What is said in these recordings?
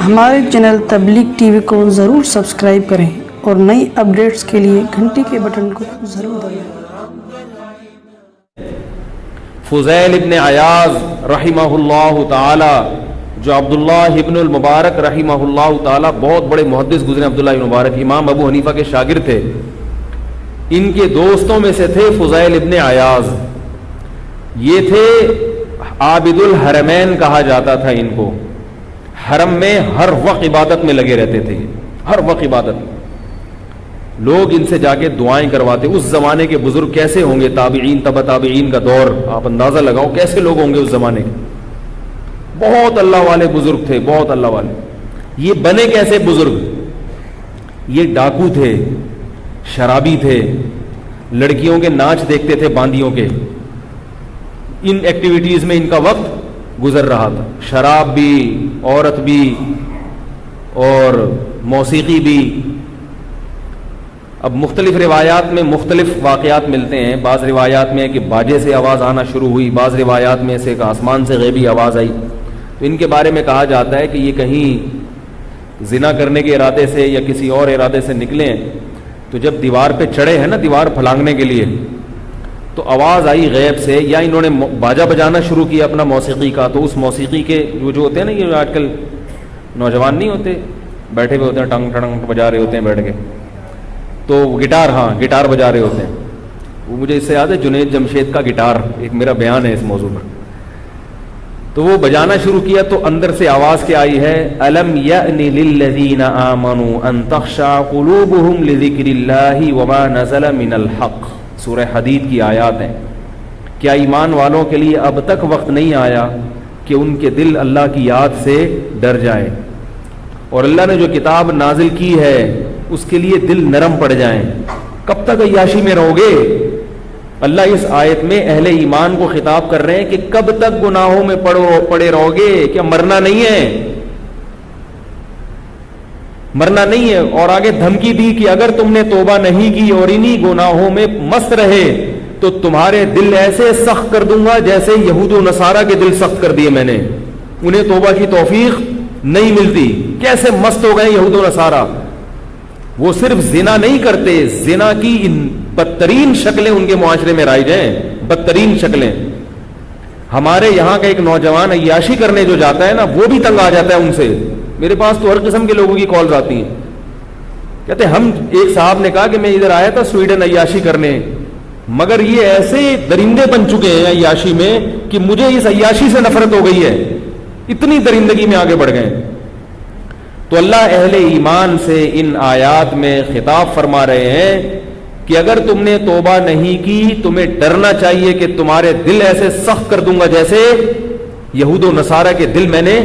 ہمارے چینل تبلیغ T V کو ضرور سبسکرائب کریں اور نئی اپڈیٹس کے لیے گھنٹی کے بٹن کو ضرور دبائیں۔ فضیل ابن عیاض رحمہ اللہ تعالی، جو عبداللہ ابن المبارک رحمہ اللہ تعالی بہت بڑے محدث گزرے، عبداللہ ابن مبارک امام ابو حنیفہ کے شاگرد تھے، ان کے دوستوں میں سے تھے فضیل ابن عیاض۔ یہ تھے عابد الحرمین کہا جاتا تھا ان کو، حرم میں ہر وقت عبادت میں لگے رہتے تھے، ہر وقت عبادت میں۔ لوگ ان سے جا کے دعائیں کرواتے۔ اس زمانے کے بزرگ کیسے ہوں گے، تابعین تبع تابعین کا دور، آپ اندازہ لگاؤ کیسے لوگ ہوں گے اس زمانے کے۔ بہت اللہ والے بزرگ تھے، بہت اللہ والے۔ یہ بنے کیسے بزرگ؟ یہ ڈاکو تھے، شرابی تھے، لڑکیوں کے ناچ دیکھتے تھے باندیوں کے، ان ایکٹیویٹیز میں ان کا وقت گزر رہا تھا، شراب بھی، عورت بھی، اور موسیقی بھی۔ اب مختلف روایات میں مختلف واقعات ملتے ہیں، بعض روایات میں ہے کہ باجے سے آواز آنا شروع ہوئی، بعض روایات میں سے کہ آسمان سے غیبی آواز آئی۔ تو ان کے بارے میں کہا جاتا ہے کہ یہ کہیں زنا کرنے کے ارادے سے یا کسی اور ارادے سے نکلے ہیں، تو جب دیوار پہ چڑھے ہیں نا، دیوار پھلانگنے کے لیے، تو آواز آئی غیب سے، یا انہوں نے باجا بجانا شروع کیا اپنا موسیقی کا، تو اس موسیقی کے جو ہوتے ہیں نا، یہ آج کل نوجوان نہیں ہوتے بیٹھے ہوئے ہوتے ہیں، ٹنگ ٹنگ بجا رہے ہوتے ہیں بیٹھ کے، تو گٹار، ہاں گٹار بجا رہے ہوتے ہیں۔ وہ مجھے اس سے یاد ہے جنید جمشید کا گٹار، ایک میرا بیان ہے اس موضوع پر۔ تو وہ بجانا شروع کیا تو اندر سے آواز کیا آئی ہے، الم یأن للذین آمنوا ان تخشع قلوبهم لذکر اللہ وما نزل من الحق۔ سورہ حدید کی آیات ہیں۔ کیا ایمان والوں کے لیے اب تک وقت نہیں آیا کہ ان کے دل اللہ کی یاد سے ڈر جائیں، اور اللہ نے جو کتاب نازل کی ہے اس کے لیے دل نرم پڑ جائیں؟ کب تک عیاشی میں رہو گے؟ اللہ اس آیت میں اہل ایمان کو خطاب کر رہے ہیں کہ کب تک گناہوں میں پڑے رہو گے؟ کیا مرنا نہیں ہے؟ مرنا نہیں ہے۔ اور آگے دھمکی دی کہ اگر تم نے توبہ نہیں کی اور انہی گناہوں میں مست رہے تو تمہارے دل ایسے سخت کر دوں گا جیسے یہود و نصارہ کے دل سخت کر دیے میں نے، انہیں توبہ کی توفیق نہیں ملتی۔ کیسے مست ہو گئے یہود و نصارہ؟ وہ صرف زنا نہیں کرتے، زنا کی ان بدترین شکلیں ان کے معاشرے میں رائج ہیں، بدترین شکلیں۔ ہمارے یہاں کا ایک نوجوان عیاشی کرنے جو جاتا ہے نا، وہ بھی تنگ آ جاتا ہے ان سے۔ میرے پاس تو ہر قسم کے لوگوں کی کالز آتی ہیں، کہتے ہم، ایک صاحب نے کہا کہ میں ادھر آیا تھا سویڈن عیاشی کرنے، مگر یہ ایسے درندے بن چکے ہیں عیاشی میں کہ مجھے اس عیاشی سے نفرت ہو گئی ہے، اتنی درندگی میں آگے بڑھ گئے۔ تو اللہ اہل ایمان سے ان آیات میں خطاب فرما رہے ہیں کہ اگر تم نے توبہ نہیں کی، تمہیں ڈرنا چاہیے کہ تمہارے دل ایسے سخت کر دوں گا جیسے یہود و نصارہ کے دل میں نے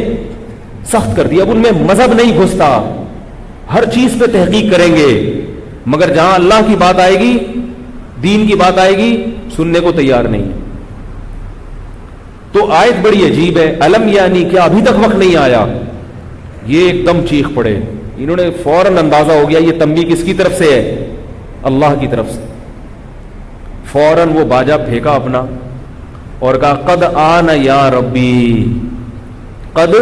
سخت کر دیا۔ اب ان میں مذہب نہیں گھستا، ہر چیز پہ تحقیق کریں گے، مگر جہاں اللہ کی بات آئے گی، دین کی بات آئے گی، سننے کو تیار نہیں۔ تو آیت بڑی عجیب ہے، الم یعنی کیا ابھی تک وقت نہیں آیا؟ یہ ایک دم چیخ پڑے، انہوں نے فوراً اندازہ ہو گیا یہ تنبیہ کس کی طرف سے ہے؟ اللہ کی طرف سے۔ فوراً وہ باجا پھینکا اپنا اور کہا قد آنا یا ربی، قد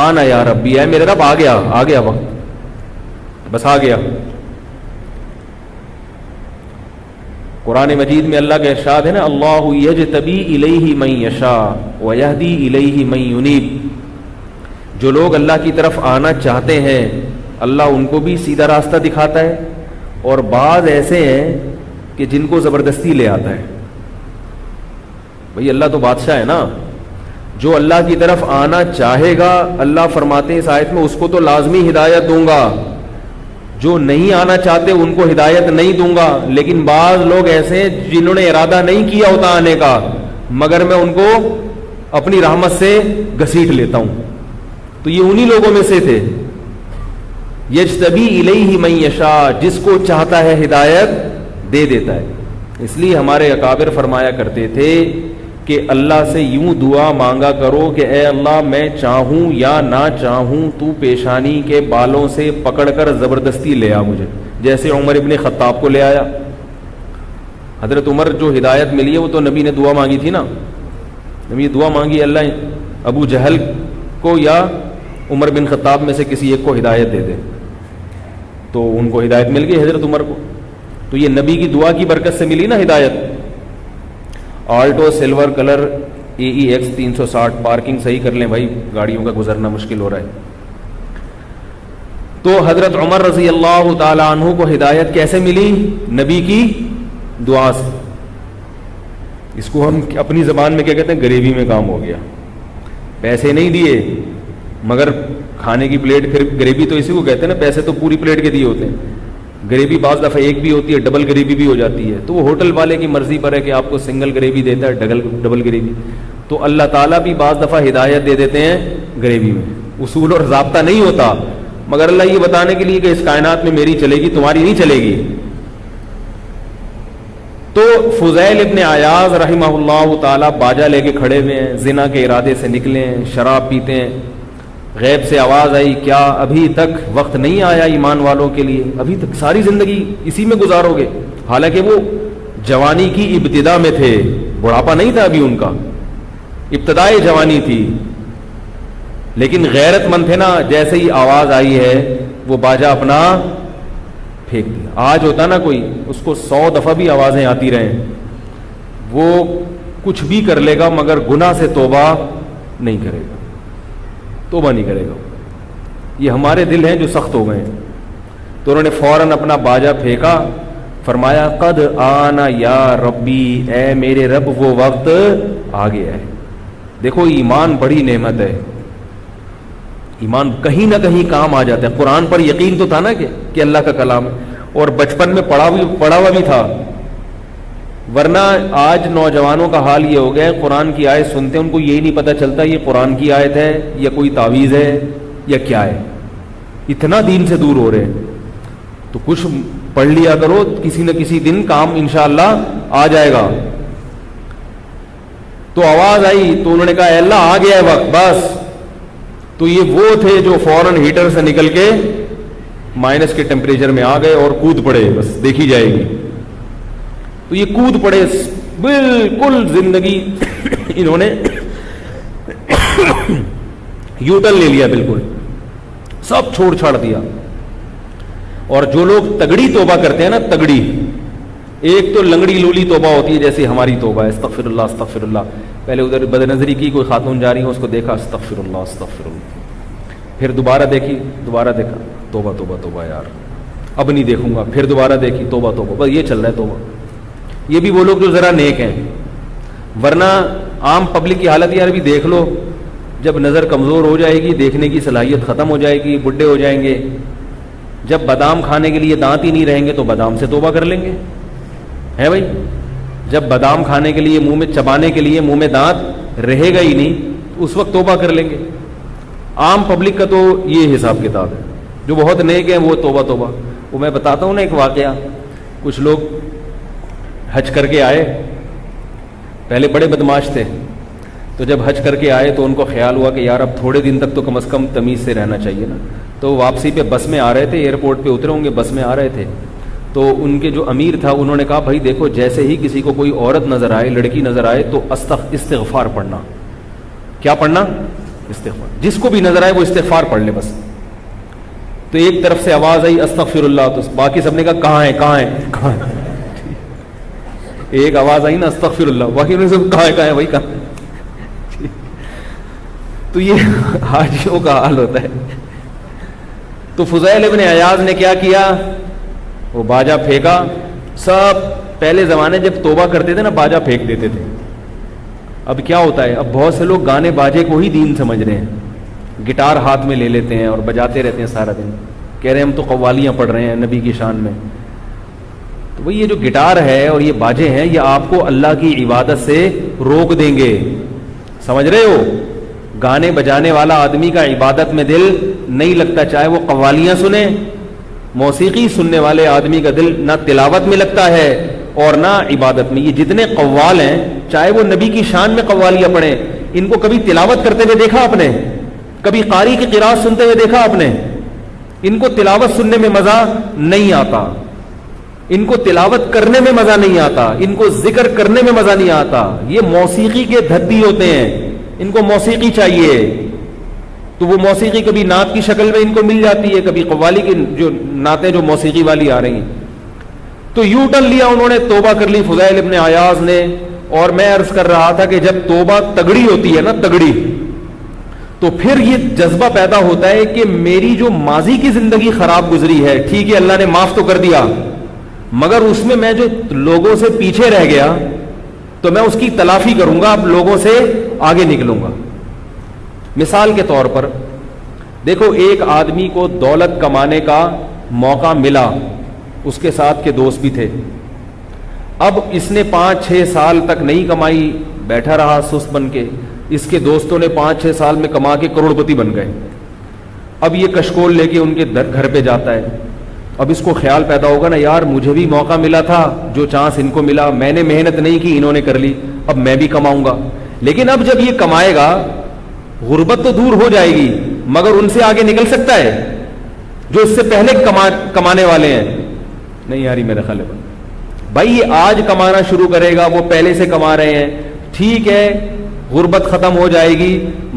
آنا یا ربی، اے میرے رب آ گیا، آ گیا وقت، بس آ گیا۔ قرآن مجید میں اللہ کا ارشاد ہے نا، اللہ یجتبی الیہ من یشاء ویہدی الیہ من ینیب۔ جو لوگ اللہ کی طرف آنا چاہتے ہیں اللہ ان کو بھی سیدھا راستہ دکھاتا ہے، اور بعض ایسے ہیں کہ جن کو زبردستی لے آتا ہے۔ بھئی اللہ تو بادشاہ ہے نا، جو اللہ کی طرف آنا چاہے گا، اللہ فرماتے ہیں اس آیت میں، اس کو تو لازمی ہدایت دوں گا، جو نہیں آنا چاہتے ان کو ہدایت نہیں دوں گا۔ لیکن بعض لوگ ایسے ہیں جنہوں نے ارادہ نہیں کیا ہوتا آنے کا، مگر میں ان کو اپنی رحمت سے گھسیٹ لیتا ہوں۔ تو یہ انہی لوگوں میں سے تھے، یجتبی الیہ من یشاء، جس کو چاہتا ہے ہدایت دے دیتا ہے۔ اس لیے ہمارے اکابر فرمایا کرتے تھے کہ اللہ سے یوں دعا مانگا کرو کہ اے اللہ میں چاہوں یا نہ چاہوں تو پیشانی کے بالوں سے پکڑ کر زبردستی لے آ مجھے، جیسے عمر ابن خطاب کو لے آیا۔ حضرت عمر جو ہدایت ملی ہے وہ تو نبی نے دعا مانگی تھی نا، نبی دعا مانگی اللہ ابو جہل کو یا عمر بن خطاب میں سے کسی ایک کو ہدایت دے دے. تو ان کو ہدایت مل گئی حضرت عمر کو. تو یہ نبی کی دعا کی برکت سے ملی نا ہدایت. Alto silver colour AEX 360 parking صحیح کر لیں بھائی, گاڑیوں کا گزرنا مشکل ہو رہا ہے. تو حضرت عمر رضی اللہ تعالی عنہ کو ہدایت کیسے ملی؟ نبی کی دعا سے. اس کو ہم اپنی زبان میں کیا کہتے ہیں؟ غریبی میں کام ہو گیا. پیسے نہیں دیے مگر کھانے کی پلیٹ, پھر غریبی تو اسی کو کہتے ہیں نا, پیسے تو پوری پلیٹ کے دیے ہوتے ہیں. غریبی بعض دفعہ ایک بھی ہوتی ہے, ڈبل غریبی بھی ہو جاتی ہے. تو وہ ہوٹل والے کی مرضی پر ہے کہ آپ کو سنگل غریبی دیتا ہے ڈبل غریبی. تو اللہ تعالیٰ بھی بعض دفعہ ہدایت دے دیتے ہیں غریبی میں. اصول اور ضابطہ نہیں ہوتا, مگر اللہ یہ بتانے کے لیے کہ اس کائنات میں میری چلے گی, تمہاری نہیں چلے گی. تو فضیل ابن عیاض رحمہ اللہ تعالیٰ باجا لے کے کھڑے ہوئے ہیں, زنا کے ارادے سے نکلے ہیں, شراب پیتے ہیں. غیب سے آواز آئی, کیا ابھی تک وقت نہیں آیا ایمان والوں کے لیے؟ ابھی تک ساری زندگی اسی میں گزارو گے؟ حالانکہ وہ جوانی کی ابتدا میں تھے, بڑھاپا نہیں تھا ابھی ان کا, ابتدائی جوانی تھی. لیکن غیرت مند تھے نا, جیسے ہی آواز آئی ہے وہ باجا اپنا پھینک دیا. آج ہوتا نا کوئی, اس کو 100 دفعہ بھی آوازیں آتی رہیں, وہ کچھ بھی کر لے گا مگر گناہ سے توبہ نہیں کرے گا, توبہ نہیں کرے گا. یہ ہمارے دل ہیں جو سخت ہو گئے ہیں. تو انہوں نے فوراً اپنا باجا پھینکا, فرمایا قد آنا یا ربی, اے میرے رب وہ وقت آ گیا ہے. دیکھو ایمان بڑی نعمت ہے, ایمان کہیں نہ کہیں کام آ جاتا ہے. قرآن پر یقین تو تھا نا کہ اللہ کا کلام ہے, اور بچپن میں پڑھا ہوا بھی تھا. ورنہ آج نوجوانوں کا حال یہ ہو گیا ہے, قرآن کی آیت سنتے ہیں ان کو یہی نہیں پتہ چلتا یہ قرآن کی آیت ہے یا کوئی تعویذ ہے یا کیا ہے. اتنا دین سے دور ہو رہے ہیں. تو کچھ پڑھ لیا کرو, کسی نہ کسی دن کام انشاءاللہ آ جائے گا. تو آواز آئی تو انہوں نے کہا اے اللہ آ گیا ہے وقت بس. تو یہ وہ تھے جو فوراً ہیٹر سے نکل کے مائنس کے ٹیمپریچر میں آ گئے اور کود پڑے, بس دیکھی جائے گی. تو یہ کود پڑے, بالکل زندگی انہوں نے یو ٹرن لے لیا, بالکل سب چھوڑ چھاڑ دیا. اور جو لوگ تگڑی توبہ کرتے ہیں نا, تگڑی, ایک تو لنگڑی لولی توبہ ہوتی ہے جیسے ہماری توبہ ہے, استغفر اللہ استغفر اللہ. پہلے ادھر بد نظری کی, کوئی خاتون جا رہی ہے, اس کو دیکھا استغفر اللہ استغفر اللہ, پھر دوبارہ دیکھی, دوبارہ دیکھا, توبہ توبہ توبہ یار اب نہیں دیکھوں گا, پھر دوبارہ دیکھی, توبہ توبہ, بس یہ چل رہا ہے توبہ. یہ بھی وہ لوگ جو ذرا نیک ہیں. ورنہ عام پبلک کی حالت یار بھی دیکھ لو, جب نظر کمزور ہو جائے گی, دیکھنے کی صلاحیت ختم ہو جائے گی, بڈھے ہو جائیں گے, جب بادام کھانے کے لیے دانت ہی نہیں رہیں گے تو بادام سے توبہ کر لیں گے, ہے بھائی. جب بادام کھانے کے لیے, منہ میں چبانے کے لیے منہ میں دانت رہے گا ہی نہیں, اس وقت توبہ کر لیں گے. عام پبلک کا تو یہ حساب کتاب ہے. جو بہت نیک ہیں وہ توبہ توبہ. وہ میں بتاتا ہوں نا ایک واقعہ. کچھ لوگ حج کر کے آئے, پہلے بڑے بدماش تھے, تو جب حج کر کے آئے تو ان کو خیال ہوا کہ یار اب تھوڑے دن تک تو کم از کم تمیز سے رہنا چاہیے نا. تو واپسی پہ بس میں آ رہے تھے, ایئرپورٹ پہ اترے ہوں گے, بس میں آ رہے تھے. تو ان کے جو امیر تھا انہوں نے کہا بھائی دیکھو, جیسے ہی کسی کو کوئی عورت نظر آئے, لڑکی نظر آئے, تو استغفار پڑھنا. کیا پڑھنا؟ استغفار. جس کو بھی نظر آئے وہ استغفار پڑھ لے بس. تو ایک طرف سے آواز آئی استغفر اللہ, تو باقی سب نے کہا کہاں ہے کہاں ہے کہاں ہے. ایک آواز آئی نا استغفر اللہ, باقی انہوں نے کہاں ہے بھائی کہاں. تو یہ حاجیوں کا حال ہوتا ہے. تو فضیل ابن عیاض نے کیا کیا, وہ باجا پھینکا. سب پہلے زمانے جب توبہ کرتے تھے نا, باجا پھینک دیتے تھے. اب کیا ہوتا ہے, اب بہت سے لوگ گانے باجے کو ہی دین سمجھ رہے ہیں, گٹار ہاتھ میں لے لیتے ہیں اور بجاتے رہتے ہیں سارا دن, کہہ رہے ہیں ہم تو قوالیاں پڑھ رہے ہیں نبی کی شان میں. تو بھئی یہ جو گٹار ہے اور یہ باجے ہیں, یہ آپ کو اللہ کی عبادت سے روک دیں گے, سمجھ رہے ہو. گانے بجانے والا آدمی کا عبادت میں دل نہیں لگتا, چاہے وہ قوالیاں سنے. موسیقی سننے والے آدمی کا دل نہ تلاوت میں لگتا ہے اور نہ عبادت میں. یہ جتنے قوال ہیں, چاہے وہ نبی کی شان میں قوالیاں پڑھیں, ان کو کبھی تلاوت کرتے ہوئے دیکھا آپ نے؟ کبھی قاری کی قرات سنتے ہوئے دیکھا آپ نے؟ ان کو تلاوت سننے میں مزہ نہیں آتا, ان کو تلاوت کرنے میں مزہ نہیں آتا, ان کو ذکر کرنے میں مزہ نہیں آتا. یہ موسیقی کے دھدی ہوتے ہیں, ان کو موسیقی چاہیے. تو وہ موسیقی کبھی نعت کی شکل میں ان کو مل جاتی ہے, کبھی قوالی کی جو نعتیں جو موسیقی والی آ رہی ہیں. تو یو ٹرن لیا انہوں نے, توبہ کر لی فضیل ابن عیاض نے. اور میں عرض کر رہا تھا کہ جب توبہ تگڑی ہوتی ہے نا, تگڑی, تو پھر یہ جذبہ پیدا ہوتا ہے کہ میری جو ماضی کی زندگی خراب گزری ہے, ٹھیک ہے اللہ نے معاف تو کر دیا, مگر اس میں میں جو لوگوں سے پیچھے رہ گیا تو میں اس کی تلافی کروں گا, اب لوگوں سے آگے نکلوں گا. مثال کے طور پر دیکھو, ایک آدمی کو دولت کمانے کا موقع ملا, اس کے ساتھ کے دوست بھی تھے. اب اس نے 5-6 سال تک نہیں کمائی, بیٹھا رہا سست بن کے. اس کے دوستوں نے 5-6 سال میں کما کے کروڑ پتی بن گئے. اب یہ کشکول لے کے ان کے گھر پہ جاتا ہے. اب اس کو خیال پیدا ہوگا نا, یار مجھے بھی موقع ملا تھا, جو چانس ان کو ملا, میں نے محنت نہیں کی, انہوں نے کر لی, اب میں بھی کماؤں گا. لیکن اب جب یہ کمائے گا, غربت تو دور ہو جائے گی, مگر ان سے آگے نکل سکتا ہے جو اس سے پہلے کمانے والے ہیں؟ نہیں یاری میرا خیال ہے بھائی. یہ آج کمانا شروع کرے گا, وہ پہلے سے کما رہے ہیں, ٹھیک ہے غربت ختم ہو جائے گی,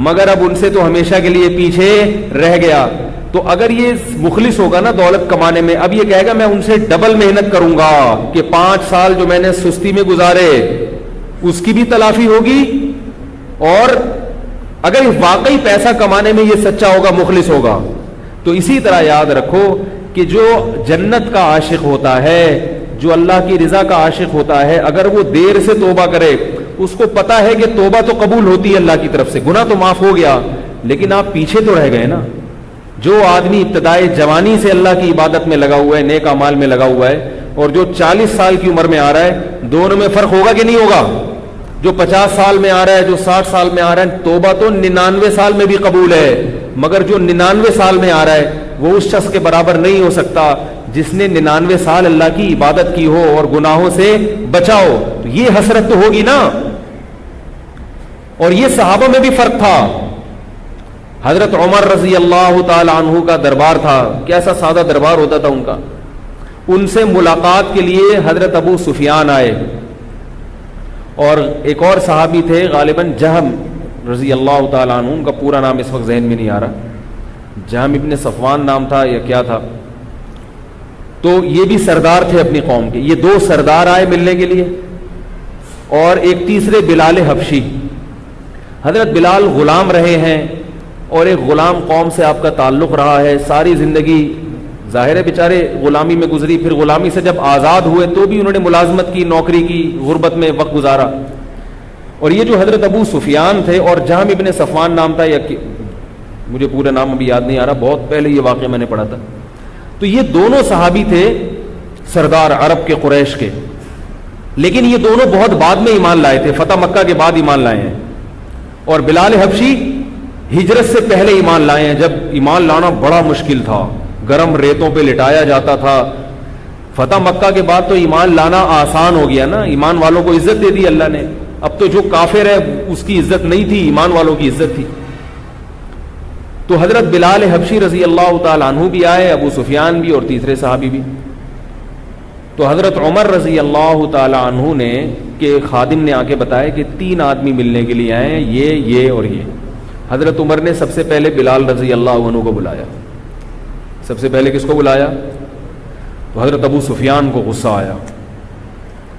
مگر اب ان سے تو ہمیشہ کے لیے پیچھے رہ گیا. تو اگر یہ مخلص ہوگا نا دولت کمانے میں, اب یہ کہے گا میں ان سے ڈبل محنت کروں گا کہ 5 سال جو میں نے سستی میں گزارے اس کی بھی تلافی ہوگی. اور اگر واقعی پیسہ کمانے میں یہ سچا ہوگا, مخلص ہوگا, تو اسی طرح یاد رکھو کہ جو جنت کا عاشق ہوتا ہے, جو اللہ کی رضا کا عاشق ہوتا ہے, اگر وہ دیر سے توبہ کرے, اس کو پتا ہے کہ توبہ تو قبول ہوتی ہے اللہ کی طرف سے, گناہ تو معاف ہو گیا, لیکن آپ پیچھے تو رہ گئے نا. جو آدمی ابتدائی جوانی سے اللہ کی عبادت میں لگا ہوا ہے, نیک اعمال میں لگا ہوا ہے, اور جو 40 سال کی عمر میں آ رہا ہے, دونوں میں فرق ہوگا کہ نہیں ہوگا؟ جو 50 سال میں آ رہا ہے, جو 60 سال میں آ رہا ہے, توبہ تو 99 سال میں بھی قبول ہے, مگر جو 99 سال میں آ رہا ہے وہ اس شخص کے برابر نہیں ہو سکتا جس نے 99 سال اللہ کی عبادت کی ہو اور گناہوں سے بچا ہو. تو یہ حسرت تو ہوگی نا. اور یہ صحابہ میں بھی فرق تھا. حضرت عمر رضی اللہ تعالی عنہ کا دربار تھا, کیسا سادہ دربار ہوتا تھا ان کا. ان سے ملاقات کے لیے حضرت ابو سفیان آئے, اور ایک اور صحابی تھے غالباً جہم رضی اللہ تعالیٰ عنہ, ان کا پورا نام اس وقت ذہن میں نہیں آ رہا, جہم ابن صفوان نام تھا یا کیا تھا. تو یہ بھی سردار تھے اپنی قوم کے. یہ 2 سردار آئے ملنے کے لیے, اور ایک تیسرے بلال حبشی. حضرت بلال غلام رہے ہیں, اور ایک غلام قوم سے آپ کا تعلق رہا ہے, ساری زندگی ظاہر ہے بیچارے غلامی میں گزری, پھر غلامی سے جب آزاد ہوئے تو بھی انہوں نے ملازمت کی, نوکری کی, غربت میں وقت گزارا. اور یہ جو حضرت ابو سفیان تھے, اور جہم ابن صفوان نام تھا, یا مجھے پورا نام ابھی یاد نہیں آ رہا, بہت پہلے یہ واقعہ میں نے پڑھا تھا. تو یہ دونوں صحابی تھے سردار عرب کے, قریش کے, لیکن یہ دونوں بہت بعد میں ایمان لائے تھے, فتح مکہ کے بعد ایمان لائے ہیں. اور بلال حبشی ہجرت سے پہلے ایمان لائے ہیں, جب ایمان لانا بڑا مشکل تھا, گرم ریتوں پہ لٹایا جاتا تھا. فتح مکہ کے بعد تو ایمان لانا آسان ہو گیا نا, ایمان والوں کو عزت دے دی اللہ نے. اب تو جو کافر ہے اس کی عزت نہیں تھی, ایمان والوں کی عزت تھی. تو حضرت بلال حبشی رضی اللہ تعالیٰ عنہ بھی آئے, ابو سفیان بھی, اور تیسرے صحابی بھی. تو حضرت عمر رضی اللہ تعالیٰ عنہ نے کہ خادم نے آ کے بتایا کہ 3 آدمی ملنے کے لیے آئے ہیں, یہ اور یہ. حضرت عمر نے سب سے پہلے بلال رضی اللہ عنہ کو بلایا. سب سے پہلے کس کو بلایا؟ تو حضرت ابو سفیان کو غصہ آیا.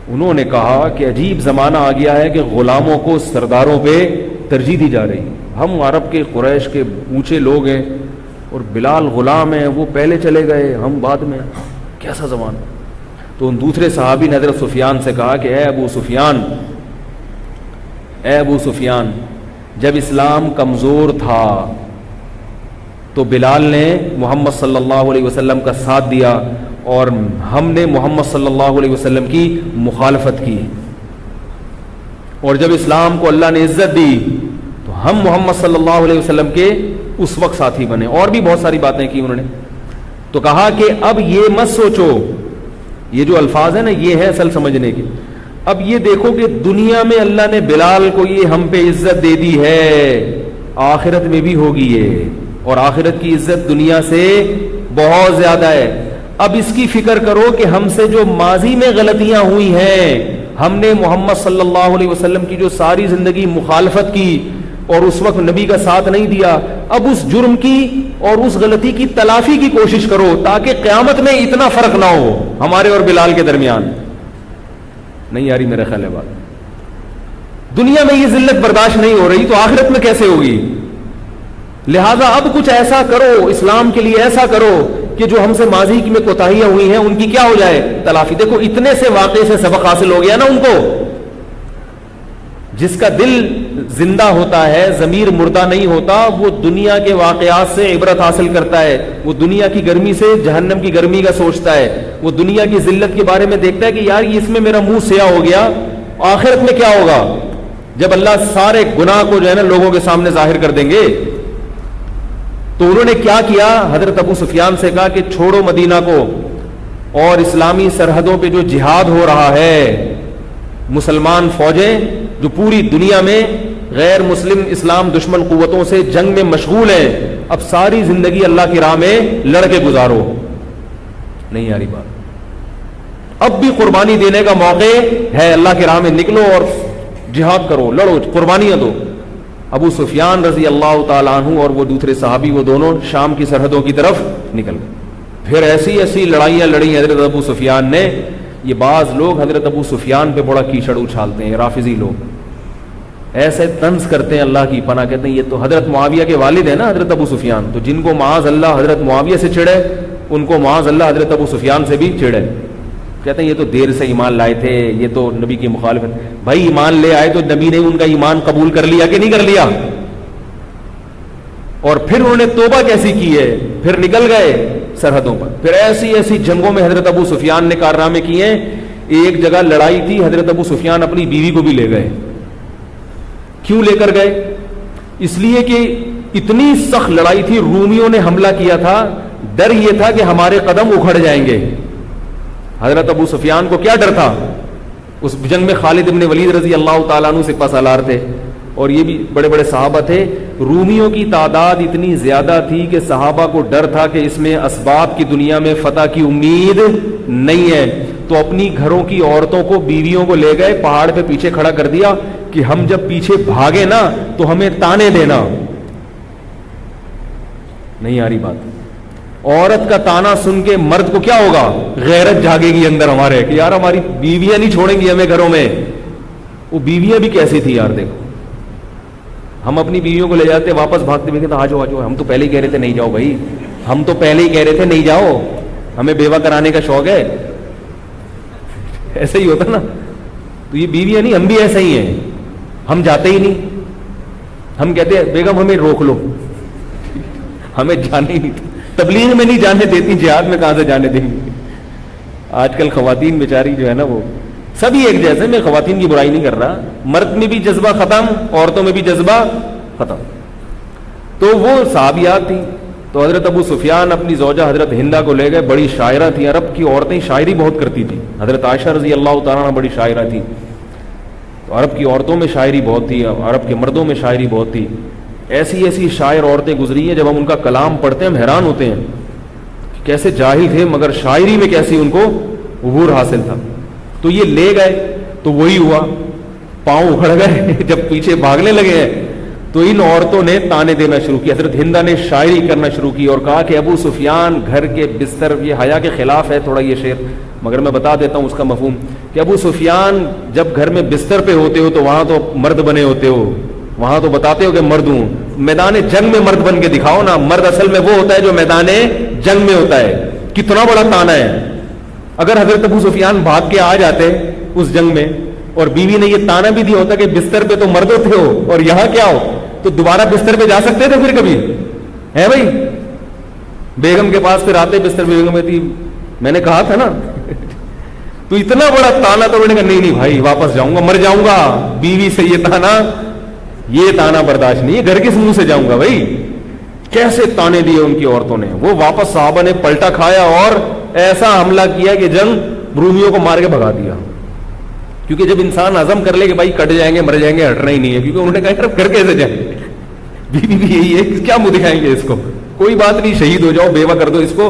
انہوں نے کہا کہ عجیب زمانہ آ گیا ہے کہ غلاموں کو سرداروں پہ ترجیح دی جا رہی. ہم عرب کے قریش کے اونچے لوگ ہیں, اور بلال غلام ہیں, وہ پہلے چلے گئے, ہم بعد میں, کیسا زمانہ. تو ان دوسرے صحابی نے حضرت سفیان سے کہا کہ اے ابو سفیان, جب اسلام کمزور تھا تو بلال نے محمد صلی اللہ علیہ وسلم کا ساتھ دیا, اور ہم نے محمد صلی اللہ علیہ وسلم کی مخالفت کی. اور جب اسلام کو اللہ نے عزت دی تو ہم محمد صلی اللہ علیہ وسلم کے اس وقت ساتھی بنے. اور بھی بہت ساری باتیں کی انہوں نے. تو کہا کہ اب یہ مت سوچو, یہ جو الفاظ ہیں نا یہ ہے اصل سمجھنے کے. اب یہ دیکھو کہ دنیا میں اللہ نے بلال کو یہ ہم پہ عزت دے دی ہے, آخرت میں بھی ہوگی یہ, اور آخرت کی عزت دنیا سے بہت زیادہ ہے. اب اس کی فکر کرو کہ ہم سے جو ماضی میں غلطیاں ہوئی ہیں, ہم نے محمد صلی اللہ علیہ وسلم کی جو ساری زندگی مخالفت کی, اور اس وقت نبی کا ساتھ نہیں دیا. اب اس جرم کی اور اس غلطی کی تلافی کی کوشش کرو تاکہ قیامت میں اتنا فرق نہ ہو ہمارے اور بلال کے درمیان. نہیں آ رہی میرا خیال ہے بات. دنیا میں یہ ذلت برداشت نہیں ہو رہی تو آخرت میں کیسے ہوگی؟ لہذا اب کچھ ایسا کرو, اسلام کے لیے ایسا کرو کہ جو ہم سے ماضی میں کوتاہیاں ہوئی ہیں ان کی کیا ہو جائے تلافی. دیکھو اتنے سے واقعے سے سبق حاصل ہو گیا نا ان کو. جس کا دل زندہ ہوتا ہے, ضمیر مردہ نہیں ہوتا, وہ دنیا کے واقعات سے عبرت حاصل کرتا ہے. وہ دنیا کی گرمی سے جہنم کی گرمی کا سوچتا ہے. وہ دنیا کی ذلت کے بارے میں دیکھتا ہے کہ یار اس میں میرا منہ سیاہ ہو گیا, آخرت میں کیا ہوگا جب اللہ سارے گناہ کو جو ہے نا لوگوں کے سامنے ظاہر کر دیں گے. تو انہوں نے کیا کیا, حضرت ابو سفیان سے کہا کہ چھوڑو مدینہ کو, اور اسلامی سرحدوں پہ جو جہاد ہو رہا ہے, مسلمان فوجیں جو پوری دنیا میں غیر مسلم اسلام دشمن قوتوں سے جنگ میں مشغول ہیں, اب ساری زندگی اللہ کی راہ میں لڑ کے گزارو. نہیں آ رہی بات. اب بھی قربانی دینے کا موقع ہے, اللہ کی راہ میں نکلو اور جہاد کرو, لڑو, قربانیاں دو. ابو سفیان رضی اللہ تعالیٰ عنہ اور وہ دوسرے صحابی وہ دونوں شام کی سرحدوں کی طرف نکل گئے. پھر ایسی ایسی لڑائیاں لڑی حضرت ابو سفیان نے. یہ بعض لوگ حضرت ابو سفیان پہ بڑا کیچڑ اچھالتے ہیں, رافضی لوگ ایسے طنز کرتے ہیں, اللہ کی پناہ, کہتے ہیں یہ تو حضرت معاویہ کے والد ہیں نا حضرت ابو سفیان, تو جن کو معاذ اللہ حضرت معاویہ سے چڑھے ان کو معاذ اللہ حضرت ابو سفیان سے بھی چڑھے. کہتے ہیں یہ تو دیر سے ایمان لائے تھے, یہ تو نبی کی مخالفت. بھائی ایمان لے آئے تو نبی نے ان کا ایمان قبول کر لیا کہ نہیں کر لیا؟ اور پھر انہوں نے توبہ کیسی کی ہے, پھر نکل گئے سرحدوں پر. پھر ایسی ایسی جنگوں میں حضرت ابو سفیان نے کارنامے کیے ہیں. ایک جگہ لڑائی تھی, حضرت ابو سفیان اپنی بیوی کو بھی لے گئے. کیوں لے کر گئے؟ اس لیے کہ اتنی سخت لڑائی تھی, رومیوں نے حملہ کیا تھا, ڈر یہ تھا کہ ہمارے قدم اکھڑ جائیں گے. حضرت ابو سفیان کو کیا ڈر تھا؟ اس جنگ میں خالد ابن ولید رضی اللہ تعالیٰ عنہ سپہ سالار تھے, اور یہ بھی بڑے بڑے صحابہ تھے. رومیوں کی تعداد اتنی زیادہ تھی کہ صحابہ کو ڈر تھا کہ اس میں اسباب کی دنیا میں فتح کی امید نہیں ہے. تو اپنی گھروں کی عورتوں کو, بیویوں کو لے گئے, پہاڑ پہ پیچھے کھڑا کر دیا کہ ہم جب پیچھے بھاگے نا تو ہمیں تانے دینا. نہیں آ رہی بات. عورت کا تانا سن کے مرد کو کیا ہوگا, غیرت جاگے گی اندر ہمارے کہ یار ہماری بیویاں نہیں چھوڑیں گی ہمیں گھروں میں. وہ بیویاں بھی کیسی تھی یار, دیکھو ہم اپنی بیویوں کو لے جاتے, واپس بھاگتے ہوئے کہتے آ جاؤ آ جاؤ, ہم تو پہلے ہی کہہ رہے تھے نہیں جاؤ بھائی, ہم تو پہلے ہی کہہ رہے تھے نہیں جاؤ, ہمیں بیوہ کرانے کا شوق ہے. ایسے ہی ہوتا نا. تو یہ بیویاں نہیں, ہم بھی ایسے ہی ہیں, ہم جاتے ہی نہیں. ہم کہتے ہیں بیگم ہمیں روک لو, ہمیں جانے ہی نہیں, تبلیغ میں نہیں جانے دیتی, جہاد میں کہاں سے جانے دیں گے. آج کل خواتین بیچاری جو ہے نا وہ سبھی ایک جیسے, میں خواتین کی برائی نہیں کر رہا, مرد میں بھی جذبہ ختم, عورتوں میں بھی جذبہ ختم. تو وہ صحابیات تھیں. تو حضرت ابو سفیان اپنی زوجہ حضرت ہندا کو لے گئے, بڑی شاعرہ تھی, عرب کی عورتیں شاعری بہت کرتی تھیں. حضرت عائشہ رضی اللہ تعالیٰ عنہ بڑی شاعرہ تھی. تو عرب کی عورتوں میں شاعری بہت تھی, عرب کے مردوں میں شاعری بہت تھی. ایسی ایسی شاعر عورتیں گزری ہیں, جب ہم ان کا کلام پڑھتے ہیں ہم حیران ہوتے ہیں کہ کیسے جاہل تھے مگر شاعری میں کیسی ان کو عبور حاصل تھا. تو یہ لے گئے تو وہی ہوا, پاؤں اکھڑ گئے. جب پیچھے بھاگنے لگے ہیں تو ان عورتوں نے تانے دینا شروع کی. حضرت ہندا نے شاعری کرنا شروع کی اور کہا کہ ابو سفیان گھر کے بستر, یہ حیا کے خلاف ہے تھوڑا یہ شعر, مگر میں بتا دیتا ہوں اس کا مفہوم, کہ ابو سفیان جب گھر میں بستر پہ ہوتے ہو تو وہاں تو مرد بنے ہوتے ہو, وہاں تو بتاتے ہو کہ مرد ہوں, میدان جنگ میں مرد بن کے دکھاؤ نا. مرد اصل میں وہ ہوتا ہے جو میدان جنگ میں ہوتا ہے. کتنا بڑا تانا ہے. اگر حضرت ابو سفیان بھاگ کے آ جاتے اس جنگ میں اور بیوی نے یہ تانا بھی دیا ہوتا کہ بستر پہ تو مرد ہوتے ہو اور یہاں کیا ہو, تو دوبارہ بستر پہ جا سکتے تھے پھر کبھی, ہے بھائی؟ بیگم کے پاس پھر آتے بستر پہ, بیگم کہتی میں نے کہا تھا نا. تو اتنا بڑا تانا, تو انہوں نے کہا نہیں بھائی واپس جاؤں گا, مر جاؤں گا, بیوی سے یہ تانا برداشت نہیں ہے, گھر کس منہ سے جاؤں گا بھائی. کیسے تانے دیے ان کی عورتوں نے. وہ واپس صحابہ نے پلٹا کھایا اور ایسا حملہ کیا کہ جنگ رومیوں کو مار کے بھگا دیا. کیونکہ جب انسان عزم کر لے کہ بھائی کٹ جائیں گے مر جائیں گے, ہٹنا ہی نہیں ہے, کیونکہ انہوں نے کہا گھر کیسے جائیں گے, بیوی بھی یہی ہے, کیا منہ دکھائیں گے اس کو, کوئی بات نہیں شہید ہو جاؤ, بیوہ کر دو اس کو,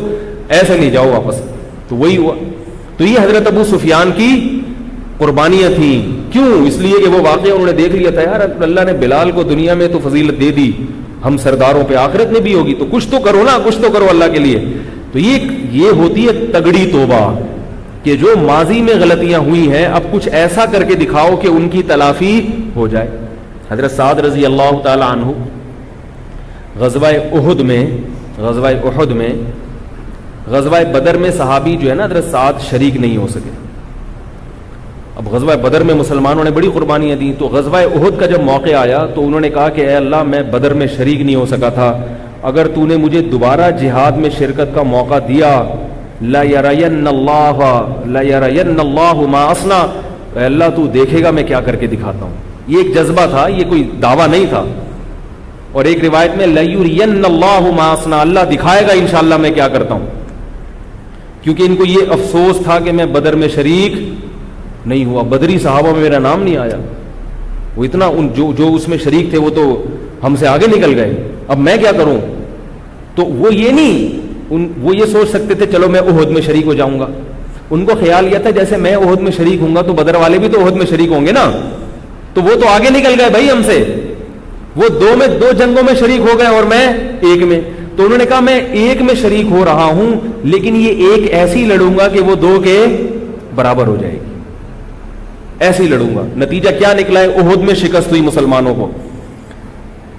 ایسے نہیں جاؤ واپس. تو وہی ہوا. تو یہ حضرت ابو سفیان کی قربانیاں تھیں. کیوں؟ اس لیے کہ وہ واقعہ انہوں نے دیکھ لیا تھا، یار اللہ نے بلال کو دنیا میں تو فضیلت دے دی، ہم سرداروں پہ آخرت میں بھی ہوگی، تو کچھ تو کرو نا، کچھ تو کرو اللہ کے لیے۔ تو یہ ہوتی ہے تگڑی توبہ، کہ جو ماضی میں غلطیاں ہوئی ہیں اب کچھ ایسا کر کے دکھاؤ کہ ان کی تلافی ہو جائے۔ حضرت سعد رضی اللہ تعالی عنہ غزوہ احد میں غزوہ بدر میں صحابی جو ہے نا حضرت سعد شریک نہیں ہو سکے۔ اب غزوہ بدر میں مسلمانوں نے بڑی قربانیاں دیں، تو غزوہ احد کا جب موقع آیا تو انہوں نے کہا کہ اے اللہ میں بدر میں شریک نہیں ہو سکا تھا، اگر تو نے مجھے دوبارہ جہاد میں شرکت کا موقع دیا لا یرین اللہ ما اصنع، اے اللہ تو دیکھے گا میں کیا کر کے دکھاتا ہوں۔ یہ ایک جذبہ تھا، یہ کوئی دعویٰ نہیں تھا۔ اور ایک روایت میں لیرین اللہ ما اصنع، اللہ دکھائے گا انشاءاللہ میں کیا کرتا ہوں، کیونکہ ان کو یہ افسوس تھا کہ میں بدر میں شریک نہیں ہوا، بدری صحابہ میں میرا نام نہیں آیا، وہ اتنا جو اس میں شریک تھے وہ تو ہم سے آگے نکل گئے، اب میں کیا کروں؟ تو وہ یہ نہیں، وہ یہ سوچ سکتے تھے چلو میں احد میں شریک ہو جاؤں گا، ان کو خیال یہ تھا جیسے میں احد میں شریک ہوں گا تو بدر والے بھی تو احد میں شریک ہوں گے نا، تو وہ تو آگے نکل گئے بھائی ہم سے، وہ دو جنگوں میں شریک ہو گئے اور میں ایک میں۔ تو انہوں نے کہا میں ایک میں شریک ہو رہا ہوں لیکن یہ ایک ایسی لڑوں گا کہ وہ دو کے برابر ہو جائے گی، ایسی لڑوں گا۔ نتیجہ کیا نکلا ہے؟ احد میں شکست ہوئی مسلمانوں کو۔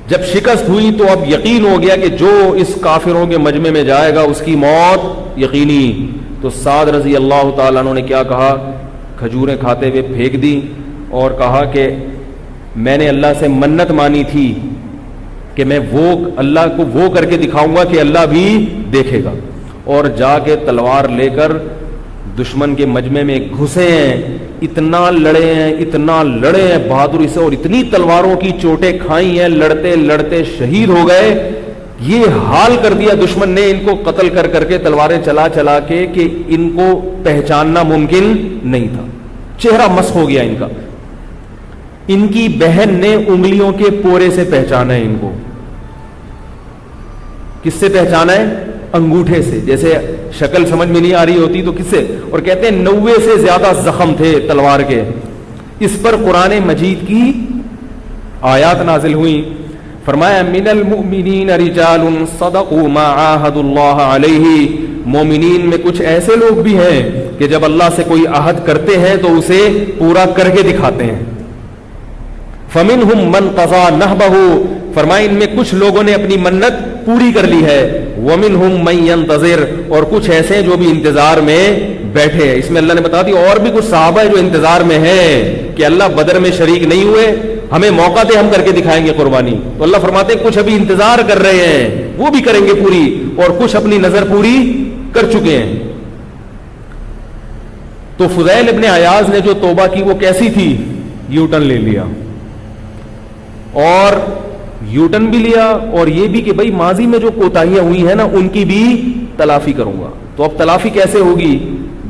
جب شکست ہوئی تو اب یقین ہو گیا کہ جو اس کافروں کے مجمع میں جائے گا اس کی موت یقینی۔ تو سعد رضی اللہ تعالیٰ عنہ نے کیا کہا؟ کھجوریں کھاتے ہوئے پھینک دی اور کہا کہ میں نے اللہ سے منت مانی تھی کہ میں اللہ کو وہ کر کے دکھاؤں گا کہ اللہ بھی دیکھے گا، اور جا کے تلوار لے کر دشمن کے مجمع میں گھسے ہیں، اتنا لڑے ہیں بہادری سے، اور اتنی تلواروں کی چوٹیں کھائی ہیں، لڑتے لڑتے شہید ہو گئے۔ یہ حال کر دیا دشمن نے ان کو قتل کر کے، تلواریں چلا کے کہ ان کو پہچاننا ممکن نہیں تھا، چہرہ مسخ ہو گیا ان کا۔ ان کی بہن نے انگلیوں کے پورے سے پہچانا ہے ان کو۔ کس سے پہچانا ہے؟ انگوٹھے سے، جیسے شکل سمجھ میں نہیں آ رہی ہوتی تو کس سے؟ اور کہتے ہیں 90 سے زیادہ زخم تھے تلوار کے۔ اس پر قرآن مجید کی آیات نازل ہوئی، فرمایا من المؤمنین رجال صدقوا ما عاهدوا اللہ علیہ، مومنین میں کچھ ایسے لوگ بھی ہیں کہ جب اللہ سے کوئی عہد کرتے ہیں تو اسے پورا کر کے دکھاتے ہیں۔ فمنہم من قضا نہبہ، فرمایا ان میں کچھ لوگوں نے اپنی منت پوری کر لی ہے، ومنہم من ینتظر، اور کچھ ایسے ہیں جو بھی انتظار میں بیٹھے ہیں۔ اس میں اللہ نے بتا دی اور بھی کچھ صحابہ جو انتظار میں ہیں کہ اللہ بدر میں شریک نہیں ہوئے، ہمیں موقع دے ہم کر کے دکھائیں گے قربانی۔ تو اللہ فرماتے ہیں کچھ ابھی انتظار کر رہے ہیں، وہ بھی کریں گے پوری، اور کچھ اپنی نظر پوری کر چکے ہیں۔ تو فضیل ابن عیاض نے جو توبہ کی وہ کیسی تھی؟ یو ٹرن لے لیا، اور یو ٹرن بھی لیا، اور یہ بھی کہ بھائی ماضی میں جو کوتاہیاں ہوئی ہیں نا ان کی بھی تلافی کروں گا۔ تو اب تلافی کیسے ہوگی؟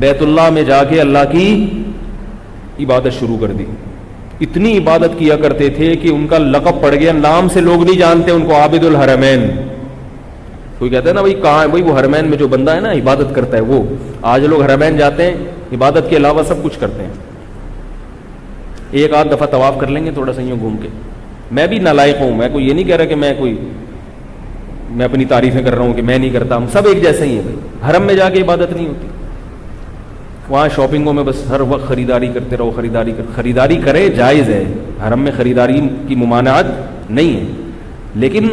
بیت اللہ میں جا کے اللہ کی عبادت شروع کر دی۔ اتنی عبادت کیا کرتے تھے کہ ان کا لقب پڑ گیا، نام سے لوگ نہیں جانتے ان کو، عابد الحرمین۔ کوئی کہتا ہے نا بھائی کہاں ہے؟ بھائی وہ حرمین میں جو بندہ ہے نا عبادت کرتا ہے وہ۔ آج لوگ حرمین جاتے ہیں، عبادت کے علاوہ سب کچھ کرتے ہیں، ایک آدھ دفعہ طواف کر لیں گے تھوڑا سا یوں گھوم کے۔ میں بھی نالائق ہوں، میں کوئی یہ نہیں کہہ رہا کہ میں اپنی تعریفیں کر رہا ہوں کہ میں نہیں کرتا، ہم سب ایک جیسے ہی ہیں بھائی۔ حرم میں جا کے عبادت نہیں ہوتی، وہاں شاپنگوں میں بس ہر وقت خریداری کرتے رہو، خریداری کرے جائز ہے، حرم میں خریداری کی ممانعت نہیں ہے، لیکن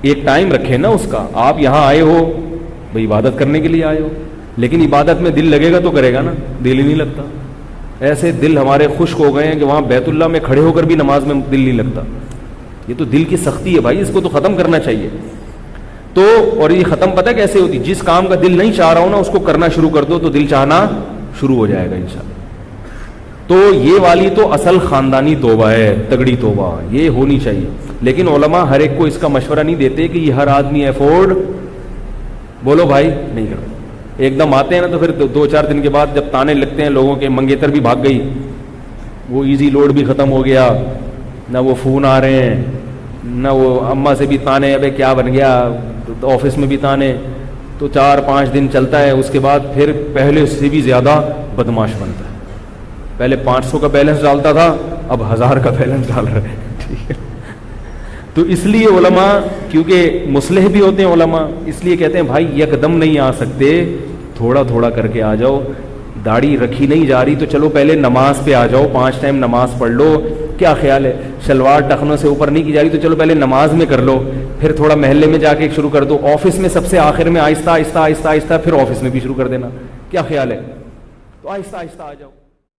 ایک ٹائم رکھے نا اس کا۔ آپ یہاں آئے ہو بھائی عبادت کرنے کے لیے آئے ہو، لیکن عبادت میں دل لگے گا تو کرے گا نا، دل ہی نہیں لگتا۔ ایسے دل ہمارے خشک ہو گئے ہیں کہ وہاں بیت اللہ میں کھڑے ہو کر بھی نماز میں دل نہیں لگتا۔ یہ تو دل کی سختی ہے بھائی، اس کو تو ختم کرنا چاہیے۔ تو اور یہ ختم پتہ کیسے ہوتی؟ جس کام کا دل نہیں چاہ رہا ہو نا اس کو کرنا شروع کر دو تو دل چاہنا شروع ہو جائے گا انشاءاللہ۔ تو یہ والی تو اصل خاندانی توبہ ہے، تگڑی توبہ، یہ ہونی چاہیے۔ لیکن علماء ہر ایک کو اس کا مشورہ نہیں دیتے کہ یہ ہر آدمی افورڈ بولو بھائی نہیں کرتا۔ ایک دم آتے ہیں نا تو پھر 2-4 دن کے بعد جب تانے لگتے ہیں لوگوں کے، منگیتر بھی بھاگ گئی، وہ ایزی لوڈ بھی ختم ہو گیا، نہ وہ فون آ رہے ہیں، نہ وہ اماں سے بھی تانے، ابے کیا بن گیا، آفس میں بھی تانے، تو 4-5 دن چلتا ہے، اس کے بعد پھر پہلے سے بھی زیادہ بدماش بنتا ہے۔ پہلے 500 کا بیلنس ڈالتا تھا، اب 1000 کا بیلنس ڈال رہے ہیں، ٹھیک ہے. تو اس لیے علماء، کیونکہ مصلح بھی ہوتے ہیں علماء، اس لیے کہتے ہیں بھائی یکدم نہیں آ سکتے، تھوڑا تھوڑا کر کے آ جاؤ. داڑھی رکھی نہیں جا رہی تو چلو پہلے نماز پہ آ جاؤ، 5 ٹائم نماز پڑھ لو. کیا خیال ہے؟ شلوار ٹخنوں سے اوپر نہیں کی جا رہی تو چلو پہلے نماز میں کر لو، پھر تھوڑا محلے میں جا کے شروع کر دو، آفس میں سب سے آخر میں آہستہ آہستہ آہستہ آہستہ، پھر آفس میں بھی شروع کر دینا. کیا خیال ہے؟ تو آہستہ آہستہ آ جاؤ.